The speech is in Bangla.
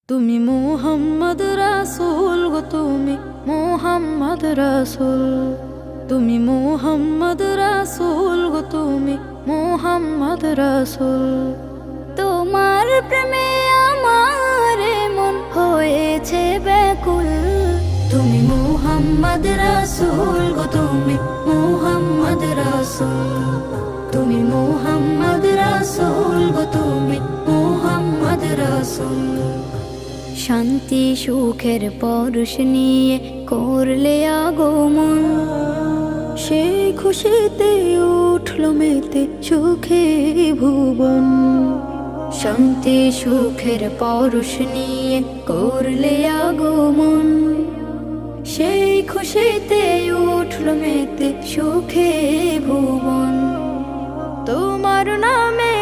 তুমি মুহাম্মদ রাসূল গো, তুমি মুহাম্মদ রাসূল, তুমি মুহাম্মদ রাসূল গো, তুমি মুহাম্মদ রাসূল। তোমার প্রেমে আমার মন হয়েছে ব্যাকুল। তুমি মুহাম্মদ রাসূল গো, তুমি মুহাম্মদ রাসূল, তুমি মুহাম্মদ রাসূল গো, তুমি মুহাম্মদ রাসূল। শান্তি সুখের পরশ নিয়ে করলে আগমন, সেই খুশিতে উঠল মেতে সুখে ভুবন। শান্তি সুখের পরশ নিয়ে করলে আগমন, সেই খুশিতে উঠল মেতে সুখে ভুবন। তোমার নামে